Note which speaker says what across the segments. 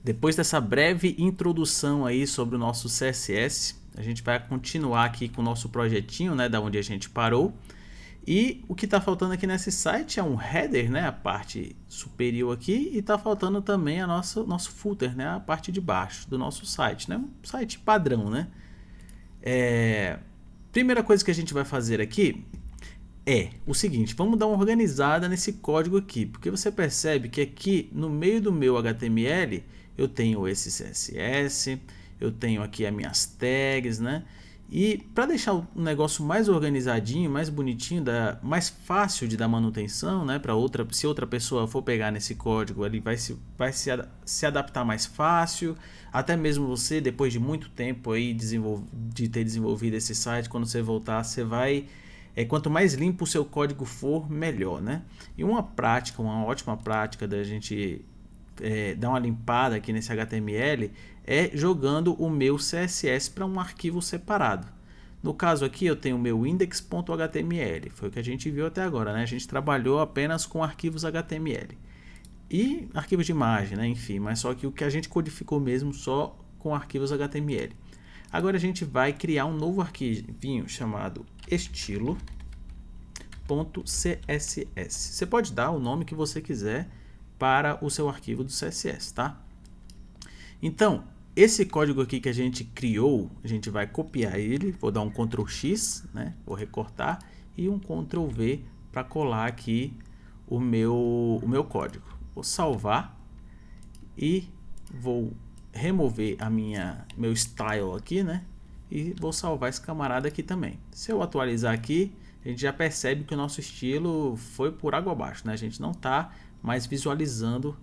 Speaker 1: Depois dessa breve introdução aí sobre o nosso CSS, a gente vai continuar aqui com o nosso projetinho, né, da onde a gente parou. E o que está faltando aqui nesse site é um header, né, a parte superior aqui, e está faltando também a nosso footer, né, a parte de baixo do nosso site, né, um site padrão, né. Primeira coisa que a gente vai fazer aqui é o seguinte: vamos dar uma organizada nesse código aqui, porque você percebe que aqui no meio do meu HTML eu tenho esse CSS, eu tenho aqui as minhas tags, né? E para deixar o negócio mais organizadinho, mais bonitinho, mais fácil de dar manutenção, né? Se outra pessoa for pegar nesse código, ele vai se adaptar mais fácil. Até mesmo você, depois de muito tempo aí de ter desenvolvido esse site, quando você voltar, você vai... quanto mais limpo o seu código for, melhor, né? E uma ótima prática da gente dar uma limpada aqui nesse HTML é jogando o meu CSS para um arquivo separado. No caso aqui eu tenho o meu index.html, foi o que a gente viu até agora, né? A gente trabalhou apenas com arquivos HTML e arquivos de imagem, né? Enfim, mas só que o que a gente codificou mesmo só com arquivos HTML. Agora a gente vai criar um novo arquivinho chamado estilo.css. Você pode dar o nome que você quiser para o seu arquivo do CSS, tá? Então, esse código aqui que a gente criou, a gente vai copiar ele, vou dar um Ctrl X, né? Vou recortar e um Ctrl V para colar aqui o meu código. Vou salvar e vou remover meu style aqui, né? E vou salvar esse camarada aqui também. Se eu atualizar aqui, a gente já percebe que o nosso estilo foi por água abaixo, né? A gente não está mais visualizando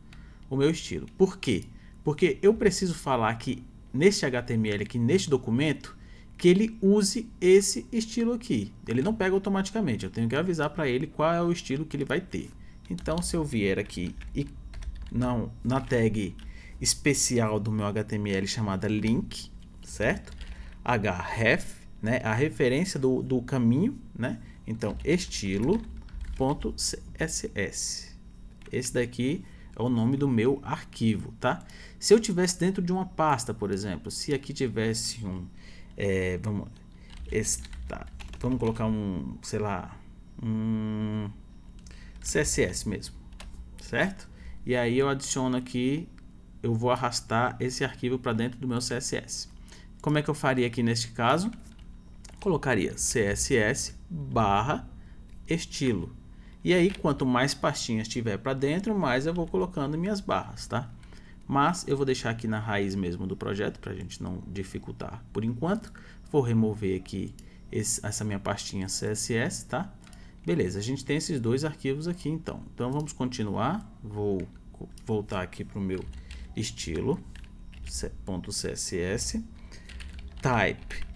Speaker 1: o meu estilo. Por quê? Porque eu preciso falar que neste HTML aqui, neste documento, que ele use esse estilo aqui. Ele não pega automaticamente, eu tenho que avisar para ele qual é o estilo que ele vai ter. Então, se eu vier aqui e na tag especial do meu HTML chamada link, certo? href, né? A referência do caminho, né? Então, estilo.css. Esse daqui é o nome do meu arquivo, tá? Se eu tivesse dentro de uma pasta, por exemplo, se aqui tivesse vamos colocar sei lá, um CSS mesmo, certo? E aí eu adiciono aqui, eu vou arrastar esse arquivo para dentro do meu CSS. Como é que eu faria aqui neste caso? Colocaria css/estilo. E aí, quanto mais pastinhas tiver para dentro, mais eu vou colocando minhas barras, tá? Mas eu vou deixar aqui na raiz mesmo do projeto, para a gente não dificultar por enquanto. Vou remover aqui essa minha pastinha CSS, tá? Beleza, a gente tem esses dois arquivos aqui, então. Então, vamos continuar. Vou voltar aqui para o meu estilo.css. Type.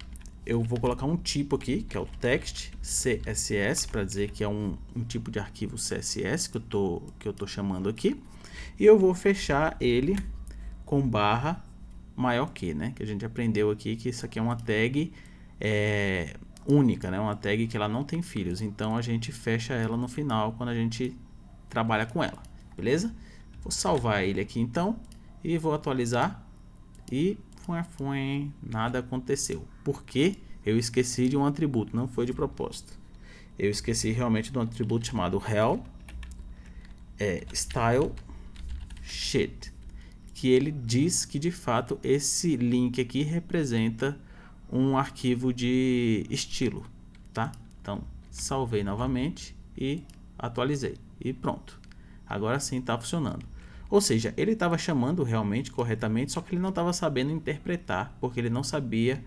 Speaker 1: Eu vou colocar um tipo aqui, que é o text CSS, para dizer que é um tipo de arquivo CSS que eu tô chamando aqui. E eu vou fechar ele com barra maior que, né? Que a gente aprendeu aqui que isso aqui é uma tag única, né? Uma tag que ela não tem filhos. Então a gente fecha ela no final quando a gente trabalha com ela, beleza? Vou salvar ele aqui então e vou atualizar e nada aconteceu. Porque eu esqueci de um atributo, não foi de propósito. Eu esqueci realmente de um atributo chamado help style sheet, que ele diz que de fato esse link aqui representa um arquivo de estilo, tá? Então salvei novamente e atualizei e pronto. Agora sim está funcionando. Ou seja, ele estava chamando realmente corretamente, só que ele não estava sabendo interpretar, porque ele não sabia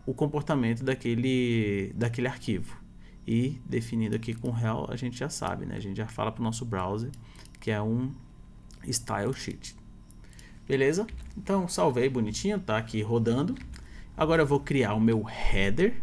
Speaker 1: o comportamento daquele arquivo. E definido aqui com rel, a gente já sabe, né? A gente já fala para o nosso browser que é um style sheet. Beleza? Então salvei bonitinho, tá aqui rodando. Agora eu vou criar o meu header,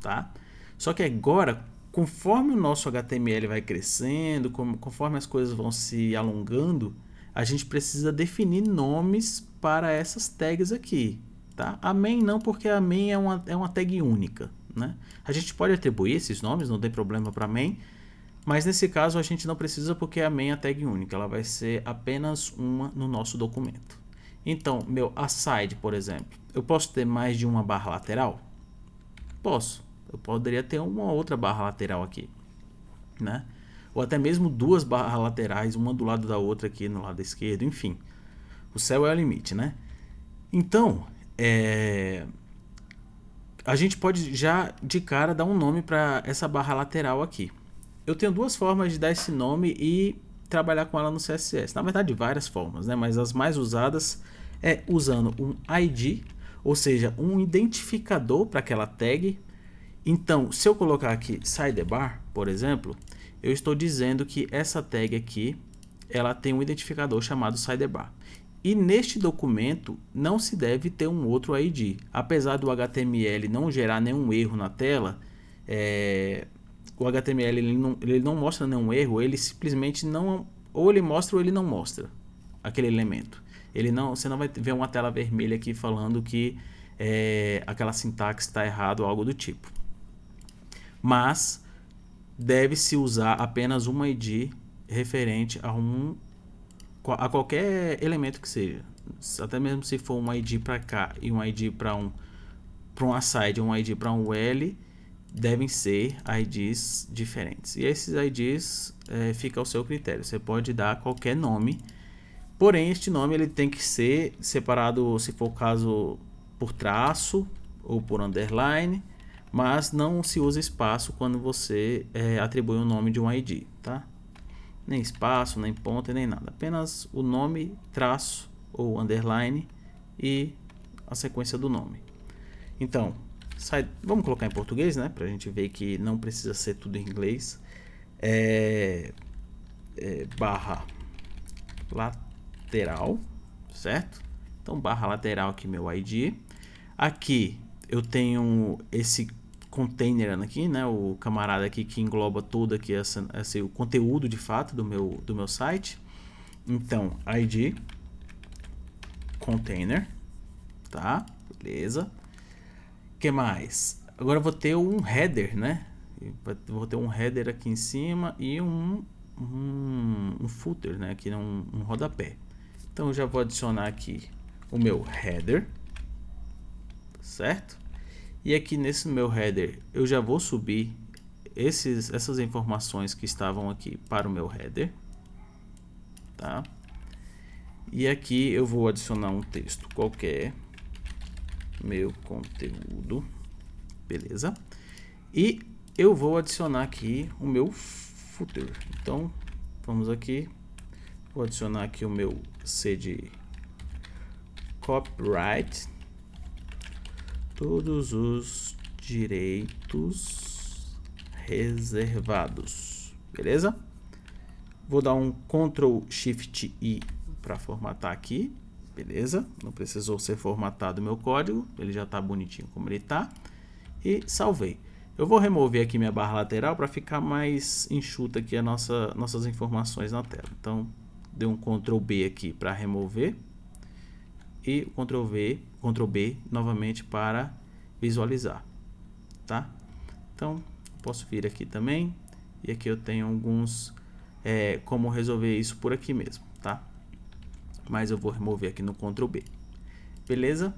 Speaker 1: tá? Só que agora, conforme o nosso HTML vai crescendo, conforme as coisas vão se alongando, a gente precisa definir nomes para essas tags aqui, tá? A main não, porque a main é uma tag única, né? A gente pode atribuir esses nomes, não tem problema para main, Mas nesse caso a gente não precisa porque a main é a tag única, ela vai ser apenas uma no nosso documento. Então, meu aside, por exemplo, eu posso ter mais de uma barra lateral? Posso. Eu poderia ter uma outra barra lateral aqui, né? Ou até mesmo duas barras laterais, uma do lado da outra aqui no lado esquerdo, enfim. O céu é o limite, né? Então, a gente pode já de cara dar um nome para essa barra lateral aqui. Eu tenho duas formas de dar esse nome e trabalhar com ela no CSS. Na verdade, várias formas, né? Mas as mais usadas é usando um ID, ou seja, um identificador para aquela tag. Então, se eu colocar aqui sidebar, por exemplo, eu estou dizendo que essa tag aqui, ela tem um identificador chamado sidebar. E neste documento não se deve ter um outro ID. Apesar do HTML não gerar nenhum erro na tela, o HTML ele não mostra nenhum erro, ele simplesmente não, ou ele mostra ou ele não mostra aquele elemento. Você não vai ver uma tela vermelha aqui falando que aquela sintaxe está errada ou algo do tipo. Mas deve-se usar apenas um ID referente a qualquer elemento que seja. Até mesmo se for um ID para cá e um ID para um aside, um ID para um L, devem ser IDs diferentes. E esses IDs fica ao seu critério. Você pode dar qualquer nome, porém este nome ele tem que ser separado, se for o caso, por traço ou por underline, mas não se usa espaço quando você atribui o nome de um ID, tá? Nem espaço, nem ponto, nem nada. Apenas o nome, traço ou underline e a sequência do nome. Então, vamos colocar em português, né? Pra gente ver que não precisa ser tudo em inglês. Barra lateral, certo? Então, barra lateral aqui, meu ID. Aqui eu tenho esse container aqui, né? O camarada aqui que engloba todo aqui o conteúdo de fato do meu site. Então, ID container, tá? Beleza. Que mais? Agora eu vou ter um header, né? Vou ter um header aqui em cima e um footer, né? Aqui um rodapé. Então eu já vou adicionar aqui o meu header, certo? E aqui nesse meu header eu já vou subir essas informações que estavam aqui para o meu header, tá? E aqui eu vou adicionar um texto qualquer, meu conteúdo, beleza? E eu vou adicionar aqui o meu footer. Então vamos aqui, vou adicionar aqui o meu C de copyright, todos os direitos reservados, beleza? Vou dar um Ctrl Shift I para formatar aqui, beleza? Não precisou ser formatado o meu código, ele já está bonitinho como ele está. E salvei. Eu vou remover aqui minha barra lateral para ficar mais enxuta aqui nossas informações na tela. Então, dei um Ctrl B aqui para remover e Ctrl B novamente para visualizar, tá? Então, posso vir aqui também e aqui eu tenho alguns como resolver isso por aqui mesmo, tá? Mas eu vou remover aqui no Ctrl B, beleza?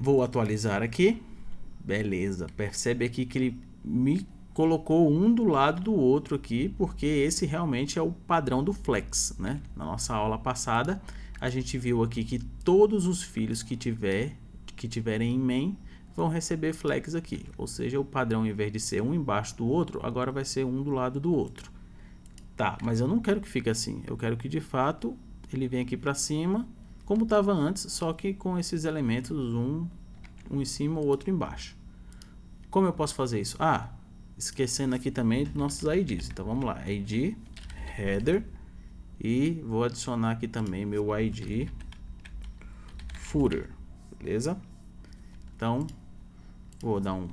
Speaker 1: Vou atualizar aqui, beleza? Percebe aqui que ele me colocou um do lado do outro aqui, porque esse realmente é o padrão do Flex, né? Na nossa aula passada a gente viu aqui que todos os filhos que tiverem em main vão receber Flex aqui, ou seja, o padrão, em vez de ser um embaixo do outro, agora vai ser um do lado do outro. Tá, mas eu não quero que fique assim, eu quero que de fato ele venha aqui para cima, como estava antes, só que com esses elementos, um em cima, o outro embaixo. Como eu posso fazer isso? Esquecendo aqui também dos nossos IDs. Então vamos lá, ID, header, e vou adicionar aqui também meu ID, footer, beleza? Então, vou dar uma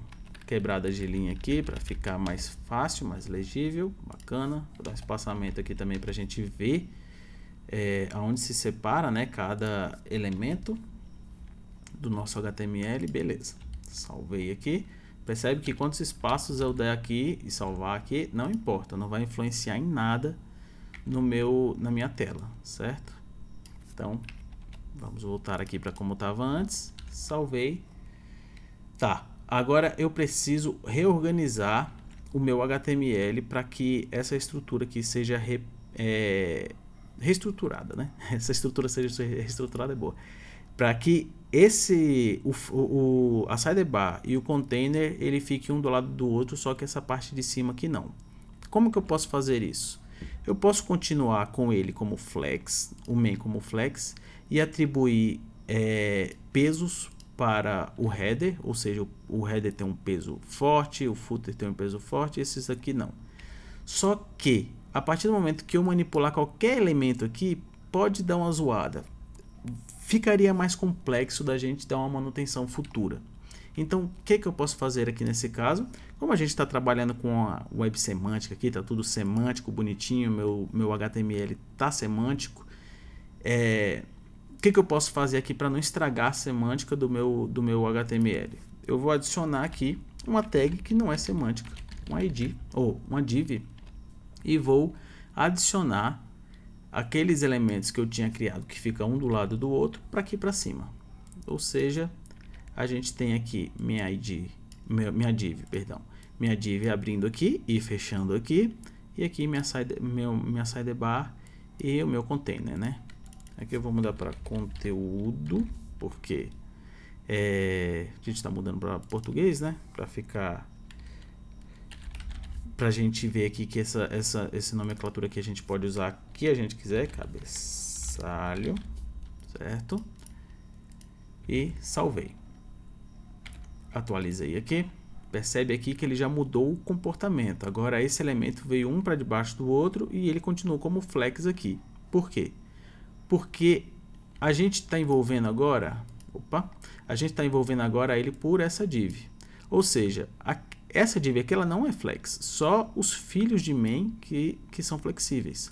Speaker 1: quebrada de linha aqui para ficar mais fácil, mais legível, bacana. Vou dar um espaçamento aqui também para a gente ver aonde se separa, né, cada elemento do nosso HTML, beleza. Salvei aqui. Percebe que quantos espaços eu der aqui e salvar aqui, não importa, não vai influenciar em nada na minha tela, certo? Então, vamos voltar aqui para como estava antes, salvei. Tá, agora eu preciso reorganizar o meu HTML para que essa estrutura aqui seja reestruturada, né? Essa estrutura seja reestruturada é boa. Para que a sidebar e o container ele fique um do lado do outro, só que essa parte de cima aqui não. Como que eu posso fazer isso? Eu posso continuar com ele como flex, o main como flex, e atribuir pesos para o header, ou seja, o header tem um peso forte, o footer tem um peso forte, esses aqui não. Só que, a partir do momento que eu manipular qualquer elemento aqui, pode dar uma zoada. Ficaria mais complexo da gente dar uma manutenção futura. Então, o que eu posso fazer aqui nesse caso? Como a gente está trabalhando com a web semântica aqui, está tudo semântico, bonitinho, meu HTML está semântico, o que eu posso fazer aqui para não estragar a semântica do meu HTML? Eu vou adicionar aqui uma tag que não é semântica, um ID ou uma div, e vou adicionar aqueles elementos que eu tinha criado que ficam um do lado do outro para aqui para cima. Ou seja, a gente tem aqui minha div abrindo aqui e fechando aqui, e aqui minha sidebar e o meu container, né? Aqui eu vou mudar para conteúdo, porque a gente está mudando para português, né? Para a gente ver aqui que essa nomenclatura aqui a gente pode usar o que a gente quiser, cabeçalho, certo? E salvei. Atualizei aqui. Percebe aqui que ele já mudou o comportamento. Agora esse elemento veio um para debaixo do outro e ele continuou como flex aqui. Por quê? Porque a gente está envolvendo agora, ele por essa div. Ou seja, essa div aqui ela não é flex, só os filhos de main que são flexíveis.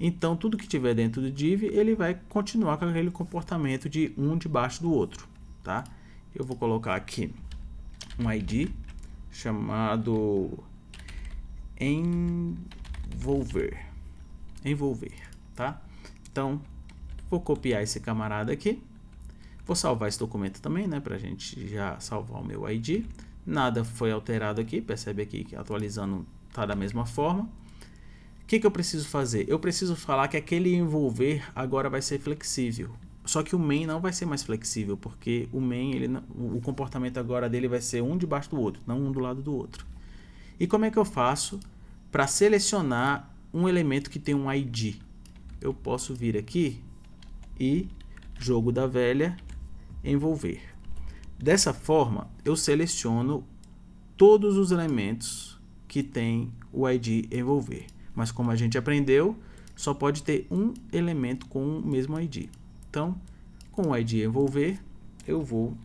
Speaker 1: Então tudo que tiver dentro do div, ele vai continuar com aquele comportamento de um debaixo do outro, tá? Eu vou colocar aqui um ID chamado envolver, tá? Então vou copiar esse camarada aqui, vou salvar esse documento também, né, pra gente já salvar o meu ID. Nada foi alterado aqui, percebe aqui que atualizando tá da mesma forma. O que eu preciso fazer? Eu preciso falar que aquele envolver agora vai ser flexível. Só que o main não vai ser mais flexível, porque o main, o comportamento agora dele vai ser um debaixo do outro, não um do lado do outro. E como é que eu faço para selecionar um elemento que tem um ID? Eu posso vir aqui e jogo da velha envolver. Dessa forma, eu seleciono todos os elementos que tem o ID envolver. Mas como a gente aprendeu, só pode ter um elemento com o mesmo ID. Então, com o ID envolver, eu vou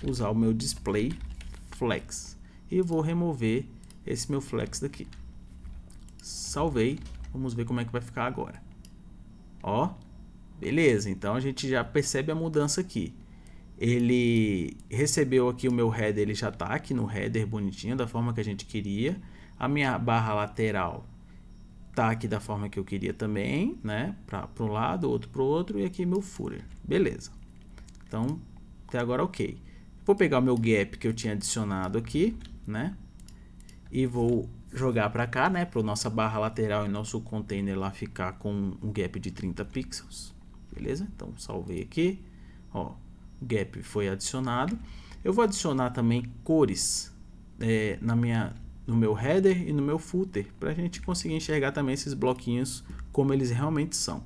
Speaker 1: usar o meu display flex e vou remover esse meu flex daqui. Salvei, vamos ver como é que vai ficar agora. Ó, beleza, então a gente já percebe a mudança aqui. Ele recebeu aqui o meu header, ele já está aqui no header bonitinho, da forma que a gente queria. A minha barra lateral tá aqui da forma que eu queria também, né? Para um lado, outro para o outro, e aqui meu footer. Beleza. Então, até agora ok. Vou pegar o meu gap que eu tinha adicionado aqui, né? E vou jogar para cá, né? Para nossa barra lateral e nosso container lá ficar com um gap de 30 pixels. Beleza? Então, salvei aqui. Ó, o gap foi adicionado. Eu vou adicionar também cores no meu header e no meu footer, para a gente conseguir enxergar também esses bloquinhos como eles realmente são.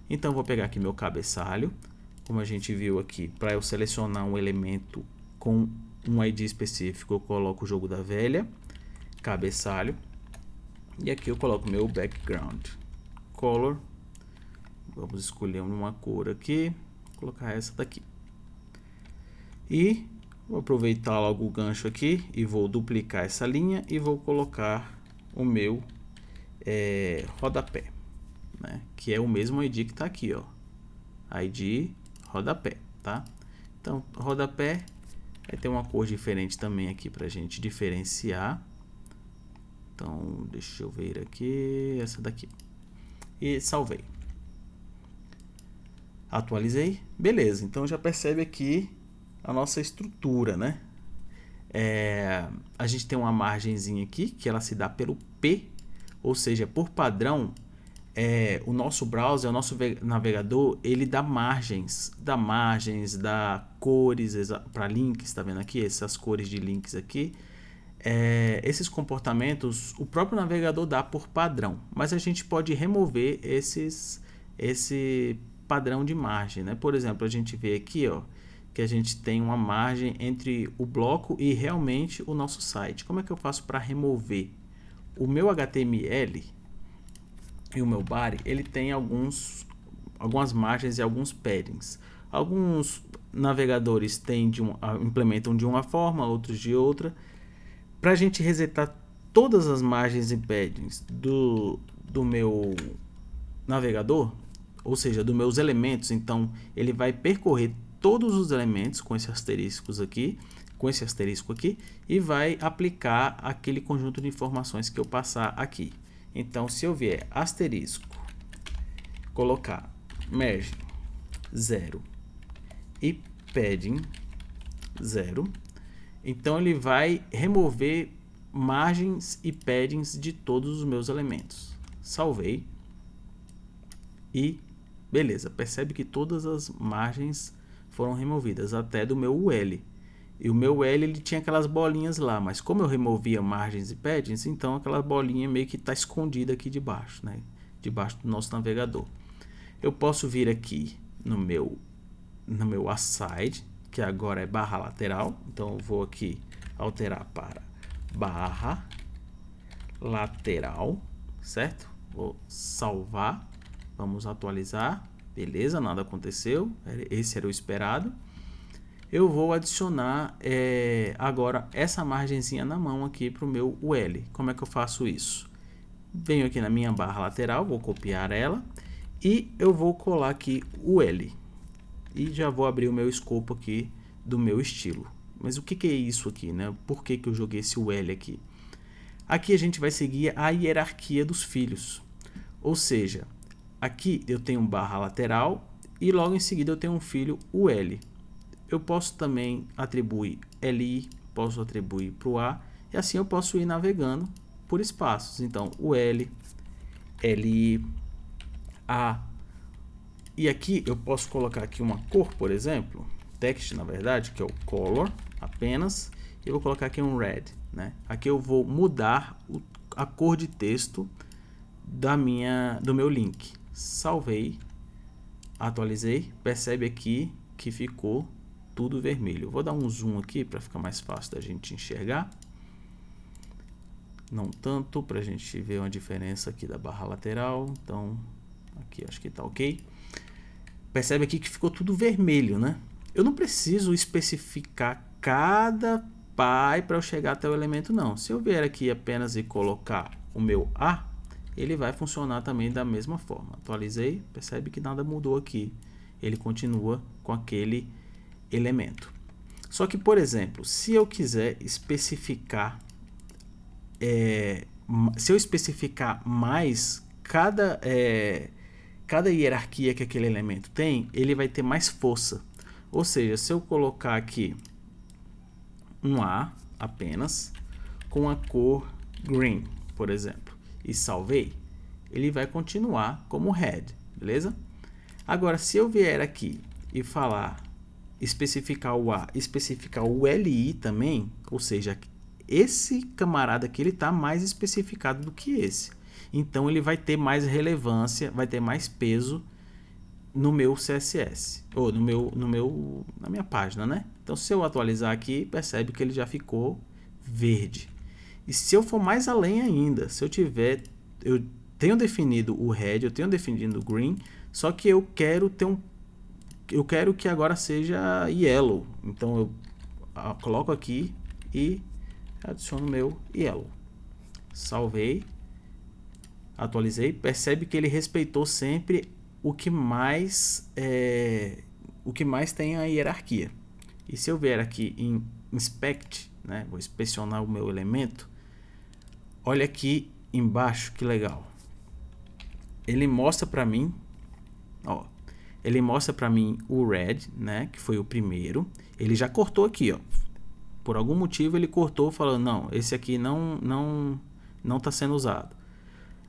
Speaker 1: Então vou pegar aqui meu cabeçalho, como a gente viu aqui, para eu selecionar um elemento com um ID específico, eu coloco o jogo da velha, cabeçalho, e aqui eu coloco meu background color. Vamos escolher uma cor aqui, vou colocar essa daqui. E vou aproveitar logo o gancho aqui e vou duplicar essa linha e vou colocar o meu rodapé, né? Que é o mesmo ID que está aqui, ó. ID rodapé, tá? Então, rodapé, Vai ter uma cor diferente também aqui para a gente diferenciar. Então, deixa eu ver aqui, essa daqui. E salvei. Atualizei. Beleza, então já percebe aqui a nossa estrutura, né? A gente tem uma margenzinha aqui, que ela se dá pelo P, ou seja, por padrão, o nosso browser, o nosso navegador, ele dá margens, dá cores para links, tá vendo aqui? Essas cores de links aqui. Esses comportamentos o próprio navegador dá por padrão, mas a gente pode remover esse padrão de margem, né? Por exemplo, a gente vê aqui, ó, que a gente tem uma margem entre o bloco e realmente o nosso site. Como é que eu faço para remover? O meu HTML e o meu body, ele tem algumas margens e alguns paddings. Alguns navegadores implementam de uma forma, outros de outra. Para a gente resetar todas as margens e paddings do meu navegador, ou seja, dos meus elementos, então ele vai percorrer todos os elementos com esse asterisco aqui, e vai aplicar aquele conjunto de informações que eu passar aqui. Então, se eu vier asterisco, colocar margem 0 e padding 0, então ele vai remover margens e paddings de todos os meus elementos. Salvei. E beleza, percebe que todas as margens foram removidas, até do meu UL. E o meu L ele tinha aquelas bolinhas lá, mas como eu removia margens e paddings, então aquela bolinha meio que está escondida aqui debaixo, né? Debaixo do nosso navegador. Eu posso vir aqui no meu aside, que agora é barra lateral, então eu vou aqui alterar para barra lateral, certo? Vou salvar, vamos atualizar, beleza, nada aconteceu, esse era o esperado. Eu vou adicionar agora essa margenzinha na mão aqui para o meu UL. Como é que eu faço isso? Venho aqui na minha barra lateral, vou copiar ela e eu vou colar aqui o L. E já vou abrir o meu escopo aqui do meu estilo. Mas o que é isso aqui, né? Por que eu joguei esse UL aqui? Aqui a gente vai seguir a hierarquia dos filhos. Ou seja, aqui eu tenho barra lateral e logo em seguida eu tenho um filho UL. Eu posso também atribuir LI, posso atribuir para o A, e assim eu posso ir navegando por espaços. Então, o L, LI, A. E aqui eu posso colocar aqui uma cor, por exemplo, text na verdade, que é o color apenas, e eu vou colocar aqui um red, né? Aqui eu vou mudar a cor de texto do meu link. Salvei, atualizei, percebe aqui que ficou tudo vermelho. Vou dar um zoom aqui para ficar mais fácil da gente enxergar. Não tanto, para a gente ver uma diferença aqui da barra lateral. Então, aqui acho que está ok. Percebe aqui que ficou tudo vermelho, né? Eu não preciso especificar cada pi para eu chegar até o elemento, não. Se eu vier aqui apenas e colocar o meu A, ele vai funcionar também da mesma forma. Atualizei, percebe que nada mudou aqui. Ele continua com aquele elemento. Só que, por exemplo, se eu quiser especificar, se eu especificar mais cada hierarquia que aquele elemento tem, ele vai ter mais força. Ou seja, se eu colocar aqui um A apenas com a cor green, por exemplo, e salvei, ele vai continuar como red, beleza? Agora, se eu vier aqui e especificar o A, especificar o LI também, ou seja, esse camarada aqui ele está mais especificado do que esse. Então ele vai ter mais relevância, vai ter mais peso no meu CSS, ou na minha página, né? Então se eu atualizar aqui, percebe que ele já ficou verde. E se eu for mais além ainda, se eu tenho definido o red, eu tenho definido o green, só que eu quero que agora seja yellow. Então eu coloco aqui e adiciono meu yellow. Salvei, atualizei, percebe que ele respeitou sempre o que mais tem a hierarquia. E se eu vier aqui em Inspect, né, vou inspecionar o meu elemento, olha aqui embaixo que legal. Ele mostra para mim, ó, ele mostra para mim o red, né, que foi o primeiro. Ele já cortou aqui, ó. Por algum motivo ele cortou falando, não, esse aqui não está sendo usado.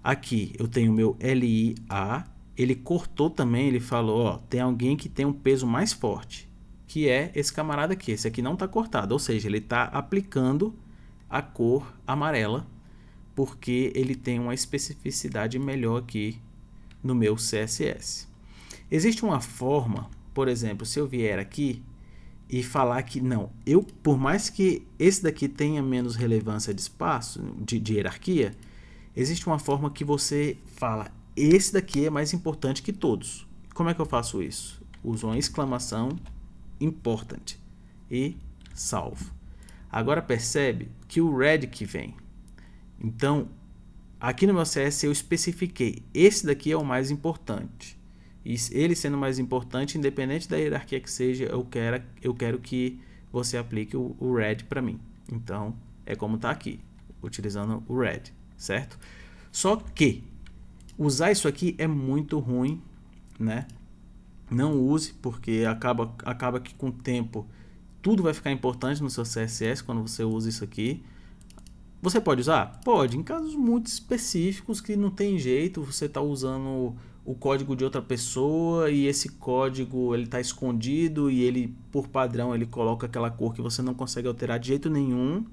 Speaker 1: Aqui eu tenho o meu LIA, ele cortou também, ele falou, ó, tem alguém que tem um peso mais forte, que é esse camarada aqui. Esse aqui não está cortado, ou seja, ele está aplicando a cor amarela, porque ele tem uma especificidade melhor aqui no meu CSS. Existe uma forma, por exemplo, se eu vier aqui e falar que não, por mais que esse daqui tenha menos relevância de espaço, de hierarquia, existe uma forma que você fala, esse daqui é mais importante que todos. Como é que eu faço isso? Uso uma exclamação important e salvo. Agora percebe que o red que vem. Então, aqui no meu CS eu especifiquei, esse daqui é o mais importante. E ele sendo mais importante, independente da hierarquia que seja, eu quero que você aplique o red para mim. Então, é como está aqui, utilizando o red, certo? Só que usar isso aqui é muito ruim, né? Não use, porque acaba que com o tempo tudo vai ficar importante no seu CSS quando você usa isso aqui. Você pode usar? Pode, em casos muito específicos que não tem jeito, você está usando o código de outra pessoa e esse código ele está escondido e ele, por padrão, ele coloca aquela cor que você não consegue alterar de jeito nenhum.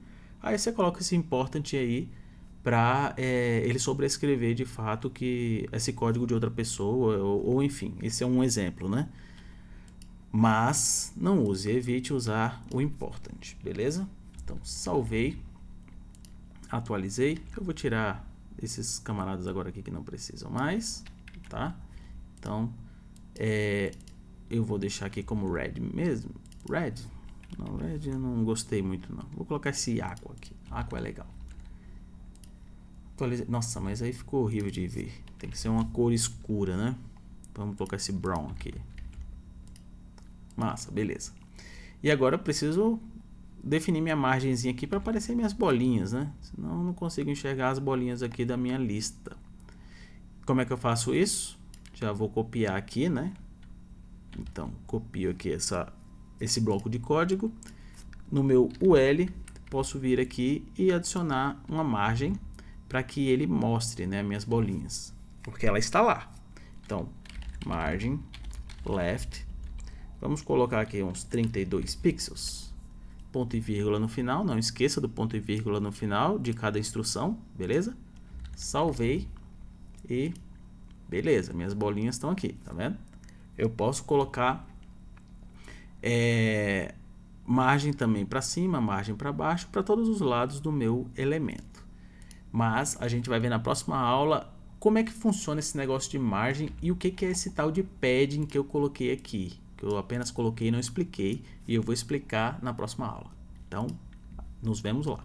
Speaker 1: Aí você coloca esse important aí para ele sobrescrever de fato que esse código de outra pessoa, ou enfim, esse é um exemplo, né? Mas não use, evite usar o important, beleza? Então salvei, atualizei. Eu vou tirar esses camaradas agora aqui que não precisam mais, tá? Então eu vou deixar aqui como red mesmo. Red? Não, red eu não gostei muito não. Vou colocar esse aqua aqui. Aqua é legal. Atualizei. Nossa, mas aí ficou horrível de ver. Tem que ser uma cor escura, né? Vamos colocar esse brown aqui. Massa, beleza. E agora eu preciso definir minha margenzinha aqui para aparecer minhas bolinhas, né? Senão eu não consigo enxergar as bolinhas aqui da minha lista. Como é que eu faço isso? Já vou copiar aqui, né? Então, copio aqui esse bloco de código. No meu UL, posso vir aqui e adicionar uma margem para que ele mostre, né, minhas bolinhas. Porque ela está lá. Então, margem left. Vamos colocar aqui uns 32 pixels. Ponto e vírgula no final. Não esqueça do ponto e vírgula no final de cada instrução. Beleza? Salvei. E beleza. Minhas bolinhas estão aqui. Tá vendo? Eu posso colocar margem também para cima, margem para baixo, para todos os lados do meu elemento. Mas a gente vai ver na próxima aula como é que funciona esse negócio de margem e o que é esse tal de padding que eu coloquei aqui. Que eu apenas coloquei e não expliquei, e eu vou explicar na próxima aula. Então, nos vemos lá.